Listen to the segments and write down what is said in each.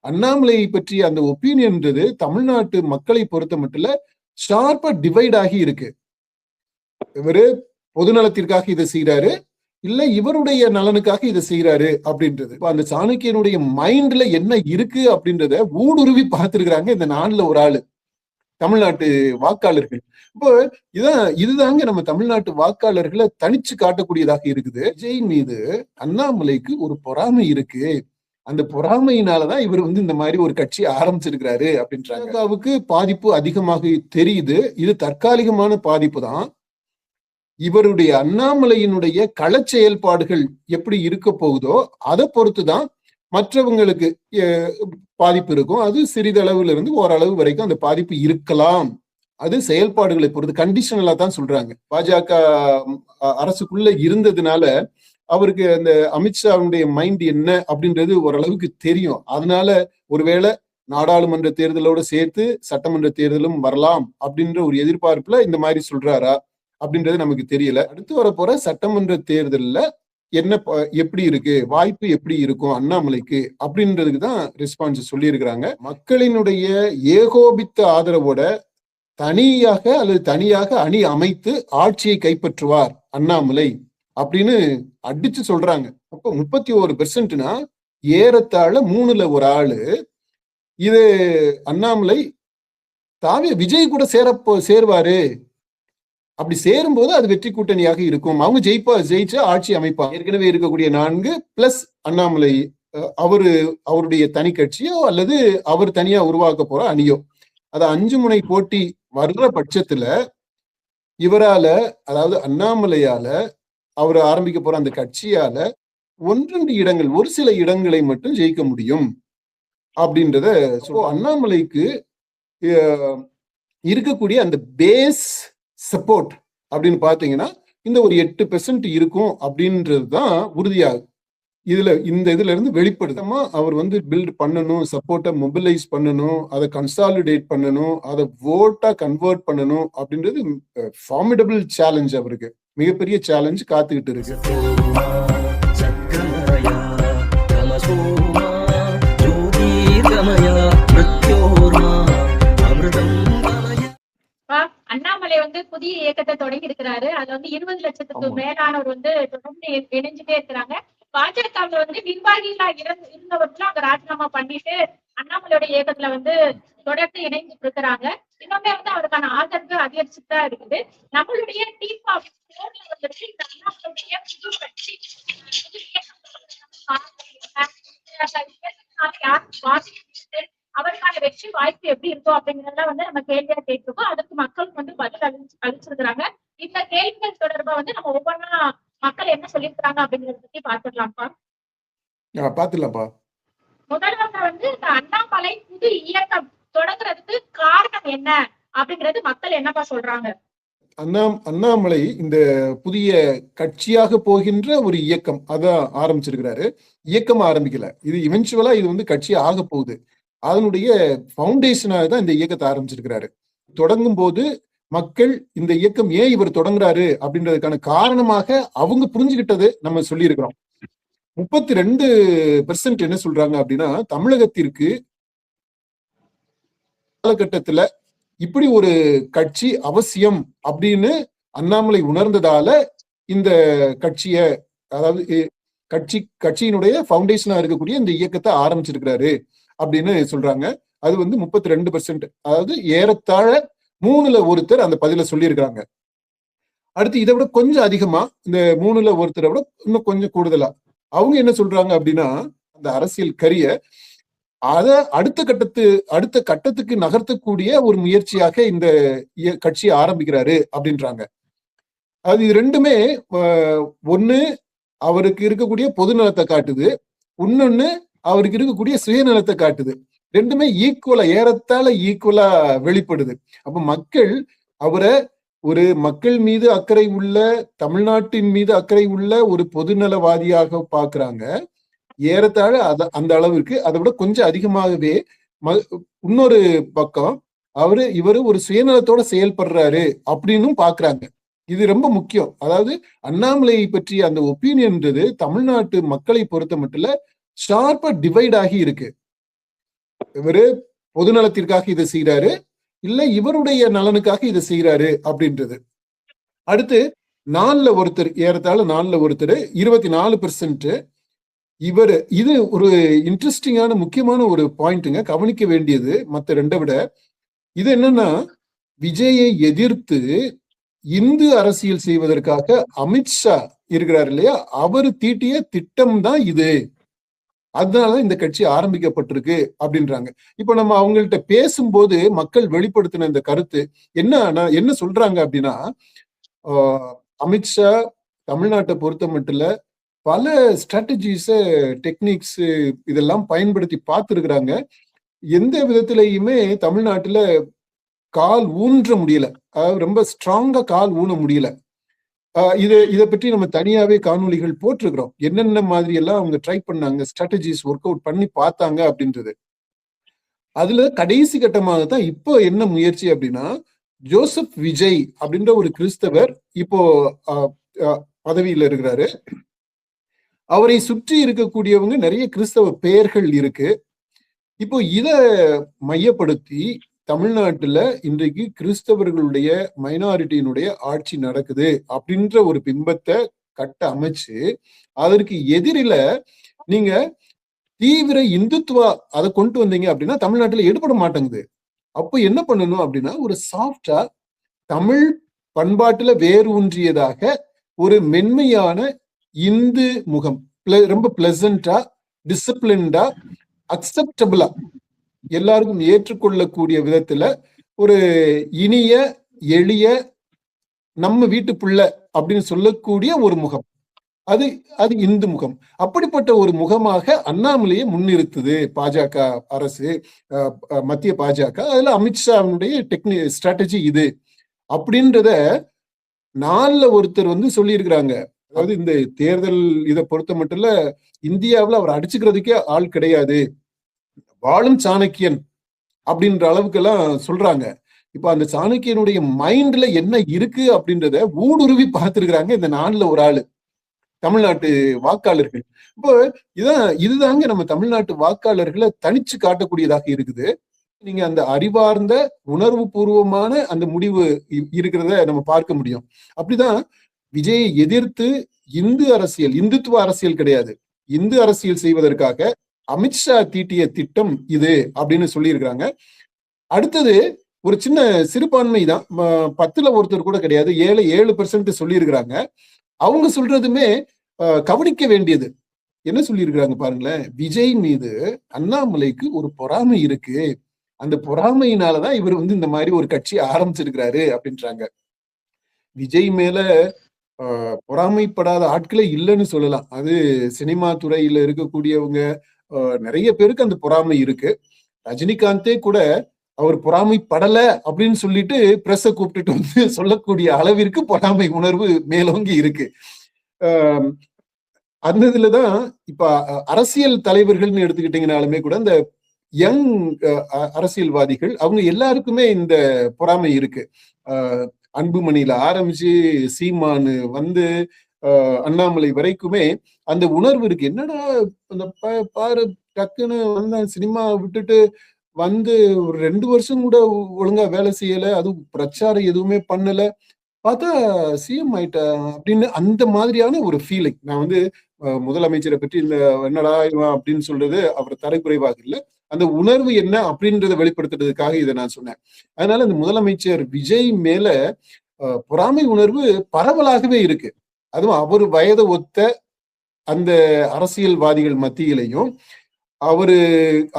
அண்ணாமலை பற்றிய அந்த ஒப்பீனியன்றது தமிழ்நாட்டு மக்களை பொறுத்த மட்டும் ஷார்ப்பா டிவைட் ஆகி இருக்கு. இவரு பொதுநலத்திற்காக இதை செய்யறாரு, இல்ல இவருடைய நலனுக்காக இதை செய்யறாரு அப்படின்றது. அந்த சாணக்கியனுடைய மைண்ட்ல என்ன இருக்கு அப்படின்றத ஊடுருவி பார்த்திருக்கிறாங்க இந்த நாள்ல ஒரு ஆளு, தமிழ்நாட்டு வாக்காளர்கள். இப்போ இதுதாங்க நம்ம தமிழ்நாட்டு வாக்காளர்களை தனிச்சு காட்டக்கூடியதாக இருக்குது. விஜய் மீது அண்ணாமலைக்கு ஒரு பொறாமை இருக்கு, அந்த பொறாமையினாலதான் இவர் இந்த மாதிரி ஒரு கட்சி ஆரம்பிச்சிருக்கிறாரு அப்படின்றாங்க. பாதிப்பு அதிகமாக தெரியுது. இது தற்காலிகமான பாதிப்பு தான். இவருடைய அண்ணாமலையினுடைய கள செயல்பாடுகள் எப்படி இருக்க போகுதோ அதை பொறுத்துதான் மற்றவங்களுக்கு பாதிப்பு இருக்கும். அது சிறிதளவுல இருந்து ஓரளவு வரைக்கும் அந்த பாதிப்பு இருக்கலாம். அது செயல்பாடுகளை பொறுத்து கண்டிஷனலா தான் சொல்றாங்க. பாஜக அரசுக்குள்ள இருந்ததுனால அவருக்கு அந்த அமித்ஷாவுடைய மைண்ட் என்ன அப்படின்றது ஓரளவுக்கு தெரியும். அதனால ஒருவேளை நாடாளுமன்ற தேர்தலோட சேர்த்து சட்டமன்ற தேர்தலும் வரலாம் அப்படின்ற ஒரு எதிர்பார்ப்புல இந்த மாதிரி சொல்றாரா அப்படின்றது நமக்கு தெரியல. அடுத்து வரப்போற சட்டமன்ற தேர்தல்ல என்ன எப்படி இருக்கு, வாய்ப்பு எப்படி இருக்கும் அண்ணாமலைக்கு அப்படின்றதுக்கு தான் ரெஸ்பான்ஸ் சொல்லி இருக்கிறாங்க. மக்களினுடைய ஏகோபித்த ஆதரவோட தனியாக அணி அமைத்து ஆட்சியை கைப்பற்றுவார் அண்ணாமலை அப்படின்னு அடிச்சு சொல்றாங்க. அப்போ 31%னா ஏறத்தாழ 3ல் ஒரு ஆளு. இது அண்ணாமலை தாவே விஜய் கூட சேருவாரு. அப்படி சேரும்போது அது வெற்றி கூட்டணியாக இருக்கும். அவங்க ஜெயிச்சா ஆட்சி அமைப்பாங்க. ஏற்கனவே இருக்கக்கூடிய 4 பிளஸ் அண்ணாமலை அவருடைய தனி கட்சியோ அல்லது அவர் தனியா உருவாக்க போற அணியோ, அது 5 முனை போட்டி வர்ற பட்சத்துல இவரால, அதாவது அண்ணாமலையால, அவர் ஆரம்பிக்க போற அந்த கட்சியால 1-2 இடங்கள், ஒரு சில இடங்களை மட்டும் ஜெயிக்க முடியும் அப்படின்றத. அண்ணாமலைக்கு இருக்கக்கூடிய அந்த பேஸ் சப்போர்ட் அப்படின்னு பாத்தீங்கன்னா இந்த ஒரு 8% இருக்கும் அப்படின்றதுதான் உறுதியாகும். இதுல இருந்து வெளிப்படுத்தமா அவர் பில்ட் பண்ணணும், சப்போர்ட்டை மொபிலைஸ் பண்ணணும், அதை கன்சாலிடேட் பண்ணணும், அதை வோட்டா கன்வெர்ட் பண்ணணும் அப்படின்றது ஃபார்மிடபிள் சேலஞ்ச். அவருக்கு மிகப்பெரிய சேலஞ்ச் காத்துக்கிட்டு இருக்கு. அண்ணாமலை புதிய இயக்கத்தை தொடங்கி இருக்கிறாரு. அதுல 20 லட்சத்துக்கு மேலானவர் தொடர்ந்து இணைஞ்சுட்டே இருக்கிறாங்க. பாஜகவுல நிர்வாகிகளா இருந்தவர்களும் அங்க ராஜினாமா பண்ணிட்டு அண்ணாமலையோட இயக்கத்துல தொடர்ந்து இணைஞ்சிட்டு இருக்கிறாங்க. இன்னுமே அவருக்கான ஆதரவு அதிகரிச்சுட்டு தான் இருக்குது. நம்மளுடைய டீம் ஆஃப் அண்ணாமலையுடைய புது கட்சி அவருக்கான வெற்றி வாய்ப்பு எப்படி இருக்கும் அப்படிங்கறத நம்ம கேள்வியா கேட்டிருக்கோம். அதுக்கு மக்கள் பதில் அளிச்சிருக்கிறாங்க. இந்த கேள்விகள் தொடர்பா நம்ம ஒவ்வொன்னா மக்கள் என்ன சொல்லியிருக்கிறாங்க அப்படிங்கறத பத்தி பாத்துடலாம்ப்பா. முதல்வங்க இந்த அண்ணாமலை புது இயக்கம் தொடங்குறதுக்கு காரணம் என்ன அப்படிங்கிறது மக்கள் என்னப்பா சொல்றாங்க? அண்ணாமலை இந்த புதிய கட்சியாக போகின்ற ஒரு இயக்கம் அதான் ஆரம்பிச்சிருக்கிறாரு. இயக்கம் ஆரம்பிக்கல, இது இவென்ச்சுவலா இது கட்சி ஆக போகுது. அதனுடைய பவுண்டேஷனாக தான் இந்த இயக்கத்தை ஆரம்பிச்சிருக்கிறாரு. தொடங்கும் போது மக்கள் இந்த இயக்கம் ஏன் இவர் தொடங்குறாரு அப்படின்றதுக்கான காரணமாக அவங்க புரிஞ்சுக்கிட்டது நம்ம சொல்லி இருக்கிறோம். 32% என்ன சொல்றாங்க அப்படின்னா, தமிழகத்திற்கு காலகட்டத்துல இப்படி ஒரு கட்சி அவசியம் அப்படின்னு அண்ணாமலை உணர்ந்ததால இந்த கட்சிய, அதாவது கட்சியினுடைய பவுண்டேஷனா இருக்கக்கூடிய இந்த இயக்கத்தை ஆரம்பிச்சிருக்கிறாரு அப்படின்னு சொல்றாங்க. அது 32%, அதாவது ஏறத்தாழ 3ல் ஒருத்தர் அந்த பதில சொல்லியிருக்கிறாங்க. அடுத்து இதை விட கொஞ்சம் அதிகமா, இந்த 3ல் ஒருத்தரை விட இன்னும் கொஞ்சம் கூடுதலா அவங்க என்ன சொல்றாங்க அப்படின்னா, அந்த அரசியல் கரிய அடுத்த கட்டத்துக்கு நகர்த்தக்கூடிய ஒரு முயற்சியாக இந்த கட்சியை ஆரம்பிக்கிறாரு அப்படின்றாங்க. அது இது ரெண்டுமே ஒண்ணு அவருக்கு இருக்கக்கூடிய பொது நலத்தை காட்டுது, இன்னொன்னு அவருக்கு இருக்கக்கூடிய சுயநலத்தை காட்டுது. ரெண்டுமே ஏறத்தாழ ஈக்குவலா வெளிப்படுது. அப்ப மக்கள் அவரை ஒரு மக்கள் மீது அக்கறை உள்ள, தமிழ்நாட்டின் மீது அக்கறை உள்ள ஒரு பொதுநலவாதியாக பாக்குறாங்க. ஏறத்தாழ அந்த அளவிற்கு, அதை விட கொஞ்சம் அதிகமாகவே இன்னொரு பக்கம் இவரு ஒரு சுயநலத்தோட செயல்படுறாரு அப்படின்னு பாக்குறாங்க. இது ரொம்ப முக்கியம். அதாவது அண்ணாமலை பற்றிய அந்த ஒப்பீனியன்றது தமிழ்நாட்டு மக்களை பொறுத்த மட்டும் ஷார்ப்பா டிவைட் ஆகி இருக்கு. இவரு பொதுநலத்திற்காக இதை செய்யறாரு, இல்ல இவருடைய நலனுக்காக இதை செய்யறாரு அப்படின்றது. அடுத்து ஏறத்தாழ 24% இவர். இது ஒரு இன்ட்ரெஸ்டிங்கான முக்கியமான ஒரு பாயிண்ட்டுங்க, கவனிக்க வேண்டியது மற்ற ரெண்டை விட. இது என்னன்னா, விஜயை எதிர்த்து இந்து அரசியல் செய்வதற்காக அமித்ஷா இருக்கிறார் இல்லையா, அவர் தீட்டிய திட்டம் தான் இது. அதனால இந்த கட்சி ஆரம்பிக்கப்பட்டிருக்கு அப்படின்றாங்க. இப்ப நம்ம அவங்கள்ட்ட பேசும்போது மக்கள் வெளிப்படுத்தின இந்த கருத்து என்ன சொல்றாங்க அப்படின்னா, அமித்ஷா தமிழ்நாட்டை பொறுத்த மட்டும் பல ஸ்ட்ராட்டஜிஸ், டெக்னிக்ஸ் இதெல்லாம் பயன்படுத்தி பார்த்துருக்குறாங்க. எந்த விதத்திலையுமே தமிழ்நாட்டுல கால் ஊன்ற முடியல, ரொம்ப ஸ்ட்ராங்கா கால் ஊன முடியல. இதை பற்றி நம்ம தனியாவே காணொலிகள் போட்டிருக்கிறோம். என்னென்ன மாதிரி எல்லாம் அவங்க ட்ரை பண்ணாங்க, ஸ்ட்ராட்டஜிஸ் ஒர்க் அவுட் பண்ணி பார்த்தாங்க அப்படின்றது. அதுல கடைசி கட்டமாக தான் இப்போ என்ன முயற்சி அப்படின்னா, ஜோசப் விஜய் அப்படின்ற ஒரு கிறிஸ்தவர் இப்போ பதவியில இருக்கிறாரு. அவரை சுற்றி இருக்கக்கூடியவங்க நிறைய கிறிஸ்தவ பெயர்கள் இருக்கு. இப்போ இத மையப்படுத்தி தமிழ்நாட்டுல இன்றைக்கு கிறிஸ்தவர்களுடைய மைனாரிட்டியினுடைய ஆட்சி நடக்குது அப்படின்ற ஒரு பிம்பத்தை கட்ட அமைச்சு, அதற்கு எதிரில நீங்க தீவிர இந்துத்துவா அதை கொண்டு வந்தீங்க அப்படின்னா தமிழ்நாட்டுல எடுபட மாட்டேங்குது. அப்போ என்ன பண்ணணும் அப்படின்னா, ஒரு சாஃப்டா தமிழ் பண்பாட்டுல வேறு ஊன்றியதாக ஒரு மென்மையான இந்து முகம், ரொம்ப பிளசண்டா, டிசிப்ளின்டா, அக்செப்டபிளா, எல்லாருக்கும் ஏற்றுக்கொள்ளக்கூடிய விதத்துல ஒரு இனிய எளிய நம்ம வீட்டு புள்ள அப்படின்னு சொல்லக்கூடிய ஒரு முகம், அது இந்து முகம். அப்படிப்பட்ட ஒரு முகமாக அண்ணாமலையை முன்னிறுத்துது பாஜக அரசு, மத்திய பாஜக. அதுல அமித்ஷாவுடைய ஸ்ட்ராட்டஜி இது அப்படின்றத ஒருத்தர் சொல்லியிருக்கிறாங்க. அதாவது இந்த தேர்தல் இதை பொறுத்த மட்டும் இல்ல, இந்தியாவில் அவர் அடிச்சுக்கிறதுக்கே ஆள் கிடையாது, வாழும் சாணக்கியன் அப்படின்ற அளவுக்கு எல்லாம் சொல்றாங்க. இப்ப அந்த சாணக்கியனுடைய மைண்ட்ல என்ன இருக்கு அப்படின்றத ஊடுருவி பார்த்திருக்கிறாங்க இந்த ஒரு ஆளு, தமிழ்நாட்டு வாக்காளர்கள். இப்போ இதுதாங்க நம்ம தமிழ்நாட்டு வாக்காளர்களை தனிச்சு காட்டக்கூடியதாக இருக்குது. நீங்க அந்த அறிவார்ந்த உணர்வு பூர்வமான அந்த முடிவு இருக்கிறத நம்ம பார்க்க முடியும். அப்படிதான் விஜயை எதிர்த்து இந்துத்துவ அரசியல் கிடையாது, இந்து அரசியல் செய்வதற்காக அமித்ஷா தீட்டிய திட்டம் இது அப்படின்னு சொல்லியிருக்கிறாங்க. அடுத்தது ஒரு சின்ன சிறுபான்மை தான், 10ல் ஒருத்தர் கூட கிடையாது, 7% சொல்லியிருக்கிறாங்க. அவங்க சொல்றதுமே கவனிக்க வேண்டியது. என்ன சொல்லியிருக்கிறாங்க பாருங்களேன், விஜய் மீது அண்ணாமலைக்கு ஒரு பொறாமை இருக்கு, அந்த பொறாமையினாலதான் இவர் இந்த மாதிரி ஒரு கட்சி ஆரம்பிச்சிருக்கிறாரு அப்படின்றாங்க. விஜய் மேல பொறாமைப்படாத ஆட்களே இல்லைன்னு சொல்லலாம். அது சினிமா துறையில இருக்கக்கூடியவங்க நிறைய பேருக்கு அந்த பொறாமை இருக்கு. ரஜினிகாந்தே கூட அவர் பொறாமைப்படல அப்படின்னு சொல்லிட்டு பிரஸை கூப்பிட்டுட்டு சொல்லக்கூடிய அளவிற்கு பொறாமை உணர்வு மேலோங்கி இருக்கு. அந்த இதுலதான் இப்ப அரசியல் தலைவர்கள்னு எடுத்துக்கிட்டீங்கனாலுமே கூட இந்த யங் அரசியல்வாதிகள் அவங்க எல்லாருக்குமே இந்த பொறாமை இருக்கு. அன்புமணியில ஆரம்பிச்சு சீமானு அண்ணாமலை வரைக்குமே அந்த உணர்வு இருக்கு. என்னடா அந்த பாரு டக்குன்னு சினிமா விட்டுட்டு ஒரு 2 வருஷம் கூட ஒழுங்கா வேலை செய்யல, அதுவும் பிரச்சாரம் எதுவுமே பண்ணல, பார்த்தா சிஎம் ஆயிட்டா அப்படின்னு அந்த மாதிரியான ஒரு ஃபீலிங். நான் முதலமைச்சரை பற்றி இந்த என்னடா இவன் அப்படின்னு சொல்றது அவர் தரக்குறைவாக இல்லை, அந்த உணர்வு என்ன அப்படின்றத வெளிப்படுத்துறதுக்காக இதை நான் சொன்னேன். அதனால அந்த முதலமைச்சர் விஜய் மேல பொறாமை உணர்வு பரவலாகவே இருக்கு. அதுவும் அவர் வயதை ஒத்த அந்த அரசியல்வாதிகள் மத்தியிலையும்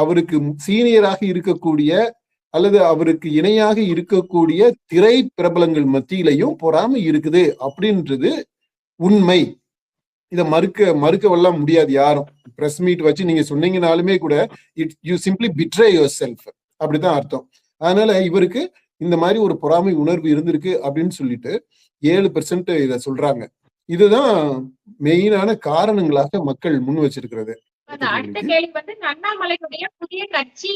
அவருக்கு சீனியராக இருக்கக்கூடிய அல்லது அவருக்கு இணையாக இருக்கக்கூடிய திரை பிரபலங்கள் மத்தியிலையும் பொறாமை இருக்குது அப்படின்றது உண்மை. இதை மறுக்கவெல்லாம் முடியாது யாரும். பிரஸ் மீட் வச்சு நீங்க சொன்னீங்கனாலுமே கூட you simply betray your self, அப்படிதான் அர்த்தம். அதனால இவருக்கு இந்த மாதிரி ஒரு பொறாமை உணர்வு இருந்திருக்கு அப்படின்னு சொல்லிட்டு 7% இதை சொல்றாங்க. இதுதான் மெயினான காரணங்களாக மக்கள் முன் வச்சிருக்கிறது. அடுத்த கேள்வி அண்ணாமலையுடைய புதிய கட்சி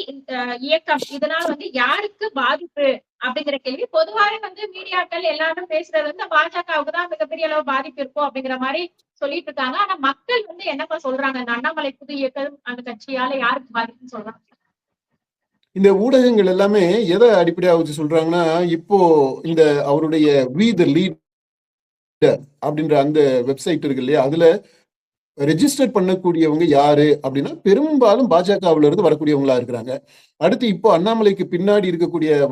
இயக்கம் இதனால யாருக்கு பாதிப்பு அப்படிங்கிற கேள்வி. பொதுவாகவே மீடியாக்கள் எல்லாரும் பேசுறது பாஜகவுக்கு தான் மிகப்பெரிய அளவு பாதிப்பு இருக்கும் அப்படிங்கிற மாதிரி சொல்லிட்டு இருக்காங்க. ஆனா மக்கள் என்னப்பா சொல்றாங்க, இந்த அண்ணாமலை புதிய இயக்கம் அந்த கட்சியால யாருக்கு பாதிப்புன்னு சொல்றாங்க? இந்த ஊடகங்கள் எல்லாமே எதை அடிப்படையாக வச்சு சொல்றாங்கன்னா, இப்போ இந்த அவருடைய வி த லீடர் அப்படின்ற அந்த வெப்சைட் இருக்கு இல்லையா, அதுல ரெஜிஸ்டர் பண்ணக்கூடியவங்க யாரு அப்படின்னா பெரும்பாலும் பாஜகவுல இருந்து வரக்கூடியவங்களா இருக்கிறாங்க. அடுத்து இப்போ அண்ணாமலைக்கு பின்னாடி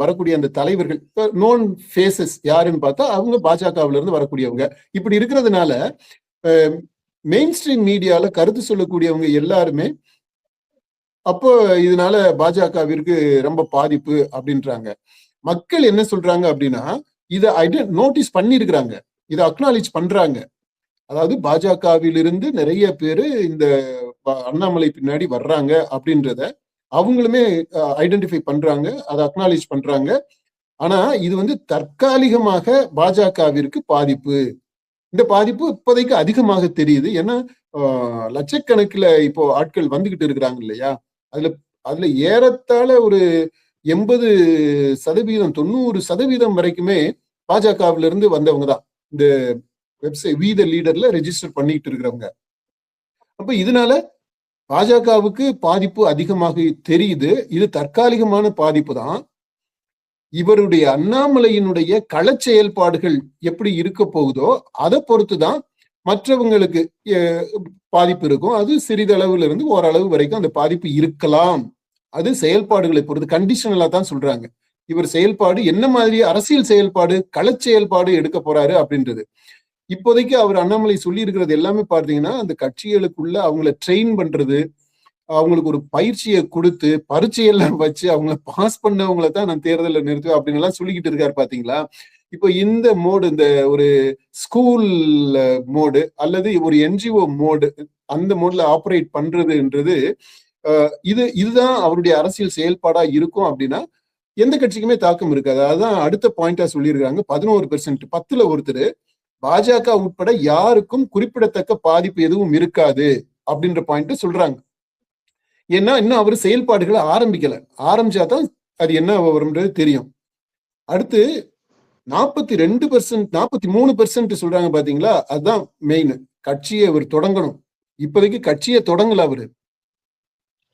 வரக்கூடிய அந்த தலைவர்கள் நோன் ஃபேசஸ் யாருன்னு பார்த்தா அவங்க பாஜகவுல இருந்து வரக்கூடியவங்க. இப்படி இருக்கிறதுனால மெயின் ஸ்ட்ரீம் மீடியால கருத்து சொல்லக்கூடியவங்க எல்லாருமே அப்போ இதனால பாஜகவிற்கு ரொம்ப பாதிப்பு அப்படின்றாங்க. மக்கள் என்ன சொல்றாங்க அப்படின்னா, இதை நோட்டீஸ் பண்ணிருக்கிறாங்க, இதை அக்னாலேஜ் பண்றாங்க. அதாவது பாஜகவிலிருந்து நிறைய பேரு இந்த அண்ணாமலை பின்னாடி வர்றாங்க அப்படின்றத அவங்களுமே ஐடென்டிஃபை பண்றாங்க, அதை அக்னாலேஜ் பண்றாங்க. ஆனா இது வந்து தற்காலிகமாக பாஜகவிற்கு பாதிப்பு. இந்த பாதிப்பு இப்போதைக்கு அதிகமாக தெரியுது. ஏன்னா லட்சக்கணக்கில் இப்போ ஆட்கள் வந்துகிட்டு இருக்கிறாங்க இல்லையா, அதுல ஏறத்தாழ ஒரு 80% 90% வரைக்குமே பாஜகவில இருந்து வந்தவங்க தான் இந்த வெப்சைட் வி த லீடர்ல ரெஜிஸ்டர் பண்ணிட்டு இருக்கிறவங்க. அப்ப இதனால பாஜகவுக்கு பாதிப்பு அதிகமாக தெரியுது. இது தற்காலிகமான பாதிப்பு தான். இவருடைய அண்ணாமலையினுடைய கள செயல்பாடுகள் எப்படி இருக்க போகுதோ அதை பொறுத்துதான் மற்றவங்களுக்கு பாதிப்பு இருக்கும். அது சிறிதளவுல இருந்து ஓரளவு வரைக்கும் அந்த பாதிப்பு இருக்கலாம். அது செயல்பாடுகளை பொறுத்து கண்டிஷனலா தான் சொல்றாங்க. இவர் செயல்பாடு என்ன மாதிரி அரசியல் செயல்பாடு, கள செயல்பாடு எடுக்க போறாரு அப்படின்றது. இப்போதைக்கு அவர் அண்ணாமலை சொல்லி இருக்கிறது எல்லாமே பார்த்தீங்கன்னா, அந்த கட்சிகளுக்குள்ள அவங்கள ட்ரெயின் பண்றது, அவங்களுக்கு ஒரு பயிற்சியை கொடுத்து பரீட்சையெல்லாம் வச்சு அவங்கள பாஸ் பண்ணவங்களை தான் நான் தேர்தலில் நிறுத்துவேன் அப்படின்னு எல்லாம் சொல்லிக்கிட்டு இருக்காரு பாத்தீங்களா. இப்போ இந்த மோடு, இந்த ஒரு ஸ்கூல் மோடு அல்லது ஒரு என்ஜிஓ மோடு, அந்த மோட்ல ஆப்ரேட் பண்றதுன்றது இதுதான் அவருடைய அரசியல் செயல்பாடா இருக்கும் அப்படின்னா எந்த கட்சிக்குமே தாக்கம் இருக்காது. அதான் அடுத்த பாயிண்டா சொல்லியிருக்காங்க. 11%, 10ல் ஒருத்தர் பாஜக உட்பட யாருக்கும் குறிப்பிடத்தக்க பாதிப்பு எதுவும் இருக்காது அப்படின்ற பாயிண்ட் சொல்றாங்க. ஏன்னா இன்னும் அவர் செயல்பாடுகளை ஆரம்பிச்சாதான் அது என்ன வரும்ன்றது தெரியும். அடுத்து 42%, 43% சொல்றாங்க பாத்தீங்களா, அதுதான் மெயின். கட்சியை அவர் தொடங்கணும். இப்போதைக்கு கட்சியை தொடங்கல.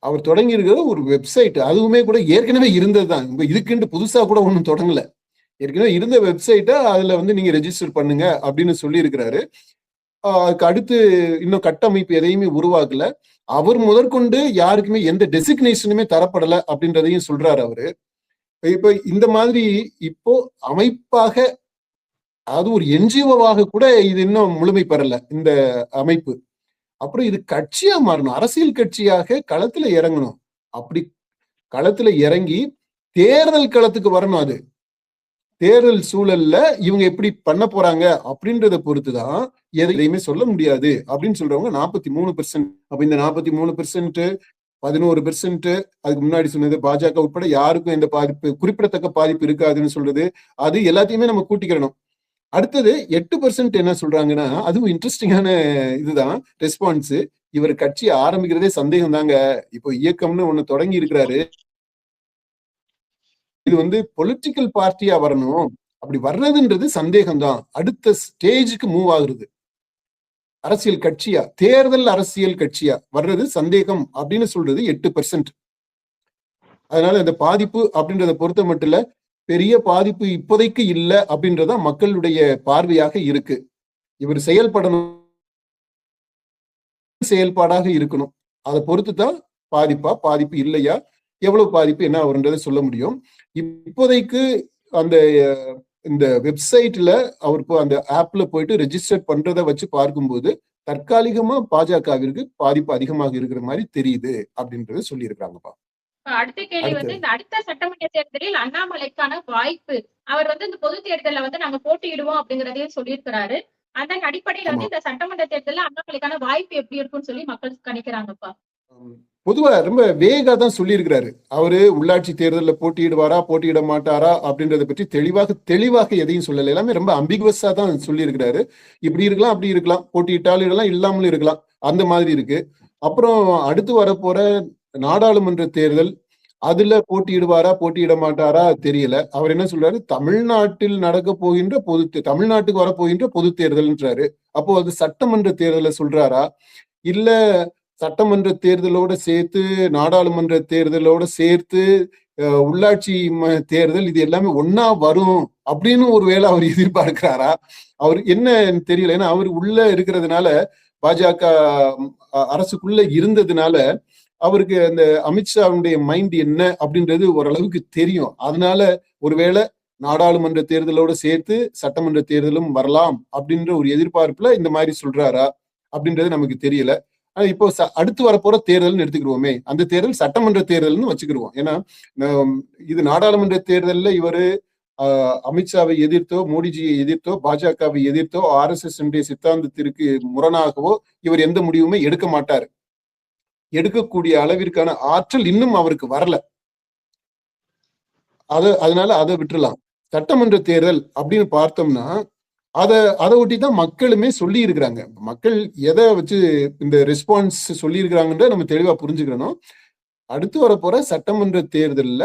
அவர் தொடங்கி இருக்கிற ஒரு வெப்சைட், அதுவுமே கூட ஏற்கனவே இருந்ததுதான், இதுக்குன்னு புதுசா கூட ஒன்றும் தொடங்கல. ஏற்கனவே இருந்த வெப்சைட்டை அதுல நீங்க ரெஜிஸ்டர் பண்ணுங்க அப்படின்னு சொல்லி இருக்கிறாரு. அதுக்கு அடுத்து இன்னும் கட்டமைப்பு எதையுமே உருவாக்கல. அவர் முதற்கொண்டு யாருக்குமே எந்த டெசிக்னேஷனுமே தரப்படல அப்படின்றதையும் சொல்றாரு அவரு. இப்ப இந்த மாதிரி இப்போ அமைப்பாக, அது ஒரு என்ஜிஓவாக கூட இது இன்னும் முழுமை பெறல இந்த அமைப்பு. அப்புறம் இது கட்சியா மாறணும், அரசியல் கட்சியாக களத்துல இறங்கணும். அப்படி களத்துல இறங்கி தேர்தல் களத்துக்கு வரணும். அது தேர்தல் சூழல்ல இவங்க எப்படி பண்ண போறாங்க அப்படின்றத பொறுத்துதான் எதையுமே சொல்ல முடியாது அப்படின்னு சொல்றவங்க 43%. அப்ப இந்த 43%, 11%, அதுக்கு முன்னாடி சொன்னது பாஜக உட்பட யாருக்கும் எந்த பாதிப்பு, குறிப்பிடத்தக்க பாதிப்பு இருக்காதுன்னு சொல்றது, அது எல்லாத்தையுமே நம்ம கூட்டிக்கிறணும். அடுத்தது 8% என்ன சொல்றாங்கன்னா, அதுவும் இன்ட்ரெஸ்டிங்கான இதுதான் ரெஸ்பான்ஸ். இவர் கட்சி ஆரம்பிக்கிறதே சந்தேகம் தாங்க. இப்போ இயக்கம்னு ஒண்ணு தொடங்கி இருக்கிறாரு, இது பொலிட்டிக்கல் பார்ட்டியா வரணும், அப்படி வர்றதுன்றது சந்தேகம் தான். அடுத்த ஸ்டேஜுக்கு மூவ் ஆகுறது அரசியல் கட்சியா, தேர்தல் அரசியல் கட்சியா வர்றது சந்தேகம் அப்படின்னு சொல்றது 8%. அதனால இந்த பாதிப்பு அப்படின்றத பொறுத்த மட்டும் இல்ல, பெரிய பாதிப்பு இப்போதைக்கு இல்லை அப்படின்றத மக்களுடைய பார்வையாக இருக்கு. இவர் செயல்பாடாக இருக்கணும். அதை பொறுத்துதான் பாதிப்பு இல்லையா, எவ்வளவு பாதிப்பு என்ன வரும்ன்றதை சொல்ல முடியும். இப்போதைக்கு அந்த இந்த வெப்சைட்ல அவர் அந்த ஆப்ல போயிட்டு ரெஜிஸ்டர் பண்றதை வச்சு பார்க்கும்போது தற்காலிகமா பாஜகவிற்கு பாதிப்பு அதிகமாக இருக்கிற மாதிரி தெரியுது அப்படின்றத சொல்லி இருக்காங்கப்பா. அடுத்த கேள்வி இந்த அடுத்த சட்டமன்ற தேர்தலில் அண்ணாமலைக்கான வாய்ப்பு, அவர் இந்த பொது தேர்தலில் நாங்க போட்டியிடுவோம் அப்படிங்கறதையும் சொல்லியிருக்கிறாரு. அதன் அடிப்படையில இந்த சட்டமன்ற தேர்தலில் அண்ணாமலைக்கான வாய்ப்பு எப்படி இருக்கும்னு சொல்லி மக்கள் கணிக்கிறாங்கப்பா. பொதுவா ரொம்ப வேகா தான் சொல்லியிருக்கிறாரு. அவரு உள்ளாட்சி தேர்தலில் போட்டியிடுவாரா போட்டியிட மாட்டாரா அப்படின்றத பற்றி தெளிவாக எதையும் சொல்லல. எல்லாமே ரொம்ப அம்பிகுவஸா தான் சொல்லியிருக்கிறாரு. இப்படி இருக்கலாம், அப்படி இருக்கலாம், போட்டியிட்டாலும் இருக்கலாம், இல்லாமலும் இருக்கலாம், அந்த மாதிரி இருக்கு. அப்புறம் அடுத்து வரப்போற நாடாளுமன்ற தேர்தல், அதுல போட்டியிடுவாரா போட்டியிட மாட்டாரா தெரியல. அவர் என்ன சொல்றாரு, தமிழ்நாட்டில் நடக்க போகின்ற தமிழ்நாட்டுக்கு வரப்போகின்ற பொது தேர்தல்ன்றாரு. அப்போ அது சட்டமன்ற தேர்தலை சொல்றாரா, இல்ல சட்டமன்ற தேர்தலோட சேர்த்து நாடாளுமன்ற தேர்தலோட சேர்த்து உள்ளாட்சி தேர்தல் இது எல்லாமே ஒன்னா வரும் அப்படின்னு ஒருவேளை அவர் எதிர்பார்க்கிறாரா? அவர் என்ன தெரியல. ஏன்னா அவர் உள்ள இருக்கிறதுனால, பாஜக அரசுக்குள்ள இருந்ததுனால அவருக்கு அந்த அமித்ஷாவுடைய மைண்ட் என்ன அப்படின்றது ஓரளவுக்கு தெரியும். அதனால ஒருவேளை நாடாளுமன்ற தேர்தலோட சேர்த்து சட்டமன்ற தேர்தலும் வரலாம் அப்படின்ற ஒரு எதிர்பார்ப்புல இந்த மாதிரி சொல்றாரா அப்படின்றது நமக்கு தெரியல. ஆனா இப்போ அடுத்து வரப்போற தேர்தல்னு எடுத்துக்கிடுவோமே, அந்த தேர்தல் சட்டமன்ற தேர்தல்னு வச்சுக்கிடுவோம். ஏன்னா இது நாடாளுமன்ற தேர்தல்ல இவரு அமித்ஷாவை எதிர்த்தோ, மோடிஜியை எதிர்த்தோ, பாஜகவை எதிர்த்தோ, RSS சித்தாந்தத்திற்கு முரணாகவோ இவர் எந்த முடிவுமே எடுக்க மாட்டாரு. எடுக்கக்கூடிய அளவிற்கான ஆற்றல் இன்னும் அவருக்கு வரல. அதனால அதை விட்டுறலாம். சட்டமன்ற தேர்தல் அப்படின்னு பார்த்தோம்னா அதை ஒட்டிதான் மக்களுமே சொல்லி இருக்கிறாங்க. மக்கள் எதை வச்சு இந்த ரெஸ்பான்ஸ் சொல்லி இருக்கிறாங்கன்ற நம்ம தெளிவா புரிஞ்சுக்கணும். அடுத்து வரப்போற சட்டமன்ற தேர்தல்ல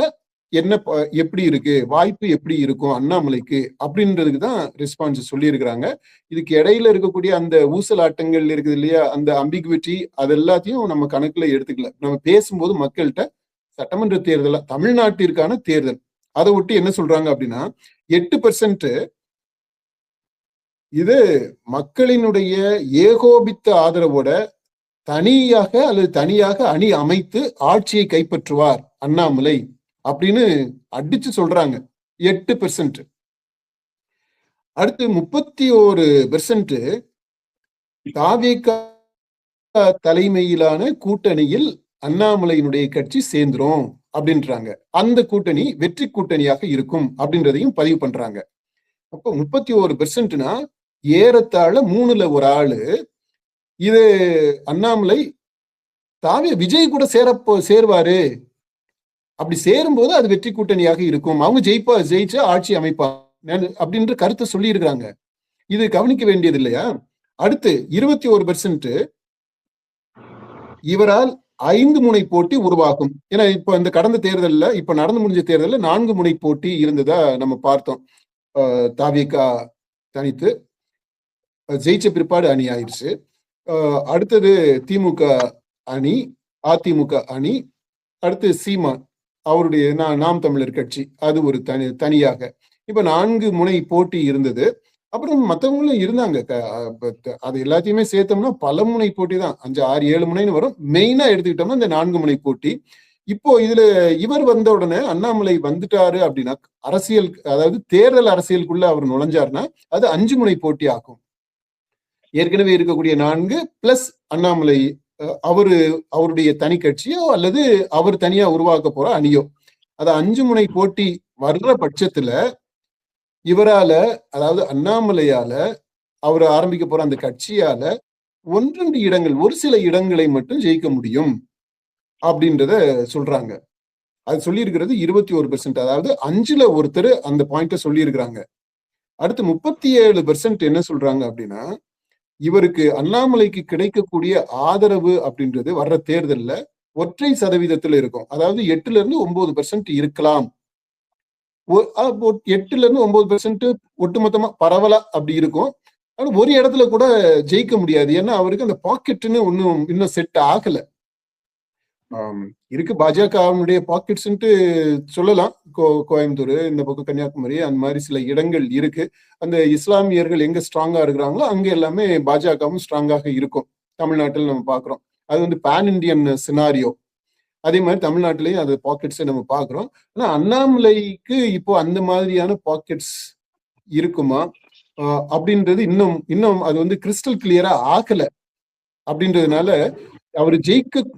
என்ன எப்படி இருக்கு, வாய்ப்பு எப்படி இருக்கும் அண்ணாமலைக்கு அப்படின்றதுக்கு தான் ரெஸ்பான்ஸ் சொல்லி இருக்கிறாங்க. இதுக்கு இடையில இருக்கக்கூடிய அந்த ஊசலாட்டங்கள் இருக்குது இல்லையா, அந்த அம்பிகுவிட்டி, அது எல்லாத்தையும் நம்ம கணக்குல எடுத்துக்கல. நம்ம பேசும்போது மக்கள்கிட்ட சட்டமன்ற தேர்தல் தமிழ்நாட்டிற்கான தேர்தல் அதை ஒட்டி என்ன சொல்றாங்க அப்படின்னா 8% இது மக்களினுடைய ஏகோபித்த ஆதரவோட தனியாக அணி அமைத்து ஆட்சியை கைப்பற்றுவார் அண்ணாமலை அப்படின்னு அடிச்சு சொல்றாங்க. 8%. அடுத்து 31% தாவேக தலைமையிலான கூட்டணியில் அண்ணாமலையினுடைய கட்சி சேர்ந்துரும் அப்படின்றாங்க. அந்த கூட்டணி வெற்றி கூட்டணியாக இருக்கும் அப்படின்றதையும் பதிவு பண்றாங்க. அப்போ 31%னா ஏறத்தாழ 3ல் 1 ஆளு இது அண்ணாமலை விஜய் கூட சேர்வாரு. அப்படி சேரும்போது அது வெற்றி கூட்டணியாக இருக்கும், அவங்க ஜெயிச்சு ஆட்சி அமைப்பாங்க அப்படின்ற கருத்தை சொல்லி இருக்கிறாங்க. இது கவனிக்க வேண்டியது இல்லையா? அடுத்து 21% இவரால் 5 முனை போட்டி உருவாகும். ஏன்னா இப்ப இந்த கடந்த தேர்தல்ல, இப்ப நடந்து முடிஞ்ச தேர்தல்ல 4 முனை போட்டி இருந்ததா நம்ம பார்த்தோம். தாவேகா தனித்து ஜெயிச்ச பிற்பாடு அணி ஆயிடுச்சு. அடுத்தது திமுக அணி, அதிமுக அணி, அடுத்து சீமான் அவருடைய நாம் தமிழர் கட்சி, அது ஒரு தனியாக. இப்ப 4 முனை போட்டி இருந்தது. அப்புறம் மற்றவங்களும் இருந்தாங்க. அது எல்லாத்தையுமே சேர்த்தோம்னா பல முனை போட்டி தான், 5, 6, 7 முனைன்னு வரும். மெயினா எடுத்துக்கிட்டோம்னா இந்த 4 முனை போட்டி. இப்போ இதுல இவர் வந்த உடனே அண்ணாமலை வந்துட்டாரு அப்படின்னா, அரசியல் அதாவது தேர்தல் அரசியலுக்குள்ள அவர் நுழைஞ்சாருன்னா அது 5 முனை போட்டி ஆகும். ஏற்கனவே இருக்கக்கூடிய 4 பிளஸ் அண்ணாமலை அவருடைய தனி கட்சியோ அல்லது அவர் தனியா உருவாக்க போற அணியோ, அது 5 முனை போட்டி வர்ற பட்சத்துல இவரால, அதாவது அண்ணாமலையால, அவர் ஆரம்பிக்க போற அந்த கட்சியால 1-2 இடங்கள், ஒரு சில இடங்களை மட்டும் ஜெயிக்க முடியும் அப்படின்றத சொல்றாங்க. அது சொல்லி இருக்கிறது 21%. அதாவது 5ல் 1 அந்த பாயிண்ட சொல்லி இருக்கிறாங்க. அடுத்து 37% என்ன சொல்றாங்க அப்படின்னா, இவருக்கு அண்ணாமலைக்கு கிடைக்கக்கூடிய ஆதரவு அப்படின்றது வர்ற தேர்தல்ல 1% இருக்கும். அதாவது 8-9% இருக்கலாம். 8-9% ஒட்டுமொத்தமா பரவலா அப்படி இருக்கும். ஆனா ஒரு இடத்துல கூட ஜெயிக்க முடியாது. ஏன்னா அவருக்கு அந்த பாக்கெட்னு இன்னும் செட் ஆகல. இருக்கு பாஜகவுடைய பாக்கெட்ஸ்ன்ட்டு சொல்லலாம். கோயம்புத்தூர், இந்த பக்கம் கன்னியாகுமரி, அந்த மாதிரி சில இடங்கள் இருக்கு. அந்த இஸ்லாமியர்கள் எங்க ஸ்ட்ராங்கா இருக்கிறாங்களோ அங்க எல்லாமே பாஜகவும் ஸ்ட்ராங்காக இருக்கும். தமிழ்நாட்டில் நம்ம பாக்குறோம். அது பேன் இண்டியன் சினாரியோ. அதே மாதிரி தமிழ்நாட்டிலையும் அது பாக்கெட்ஸை நம்ம பாக்குறோம். ஆனா அண்ணாமலைக்கு இப்போ அந்த மாதிரியான பாக்கெட்ஸ் இருக்குமா அப்படின்றது இன்னும் அது கிறிஸ்டல் கிளியரா ஆகல. அப்படின்றதுனால அவர்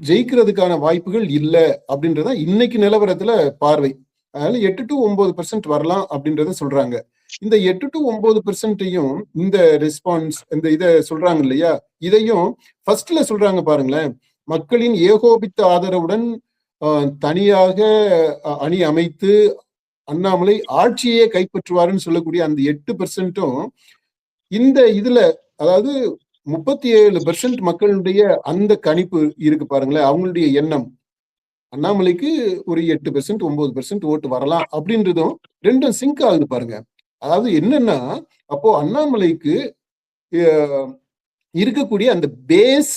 ஜெயிக்கிறதுக்கான வாய்ப்புகள் இல்லை அப்படின்றதான் இன்னைக்கு நிலவரத்துல பார்வை. அதனால 8-9% வரலாம் அப்படின்றத சொல்றாங்க. இந்த 8-9%யும் இந்த ரெஸ்பான்ஸ், இந்த இதை சொல்றாங்க இல்லையா, இதையும் ஃபர்ஸ்ட்ல சொல்றாங்க பாருங்களேன். மக்களின் ஏகோபித்த ஆதரவுடன் தனியாக அணி அமைத்து அண்ணாமலை ஆட்சியே கைப்பற்றுவாருன்னு சொல்லக்கூடிய அந்த 8%ம் இந்த இதுல, அதாவது 37% மக்களுடைய அந்த கணிப்பு இருக்கு பாருங்களேன், அவங்களுடைய எண்ணம் அண்ணாமலைக்கு ஒரு 8%, 9% ஓட்டு வரலாம் அப்படின்றதும் ரெண்டும் சிங்க் ஆகுது பாருங்க. அதாவது என்னன்னா, அப்போ அண்ணாமலைக்கு இருக்கக்கூடிய அந்த பேஸ்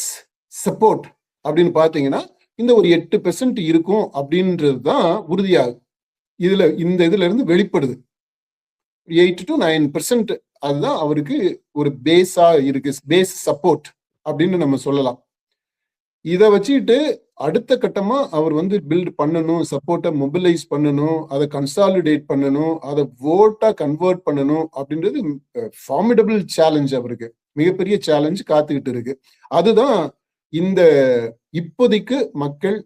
சப்போர்ட் அப்படின்னு பாத்தீங்கன்னா இந்த ஒரு 8% இருக்கும் அப்படின்றதுதான் உறுதியாகும். இதுல இருந்து வெளிப்படுது. 8 to 9% அதுதான் அவருக்கு ஒரு பேஸா இருக்கு, பேஸ் சப்போர்ட் அப்படின்னு நம்ம சொல்லலாம். இதை வச்சுக்கிட்டு அடுத்த கட்டமா அவர் வந்து பில்ட் பண்ணணும், சப்போர்ட்டை மொபிலைஸ் பண்ணணும், அதை கன்சாலிடேட் பண்ணணும், அதை வோட்டா கன்வெர்ட் பண்ணணும் அப்படின்றது ஃபார்மிடபிள் சேலஞ்ச். அவருக்கு மிகப்பெரிய சேலஞ்ச் காத்துக்கிட்டு இருக்கு. அதுதான் இந்த இப்போதைக்கு மக்கள்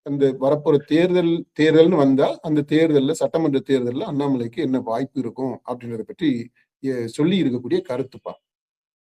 அந்த வரப்போற தேர்தல்னு வந்தா அந்த தேர்தல்ல, சட்டமன்ற தேர்தல்ல அண்ணாமலைக்கு என்ன வாய்ப்பு இருக்கும் அப்படின்றத பற்றி சொல்லி இருக்கக்கூடிய கருத்துப்பா.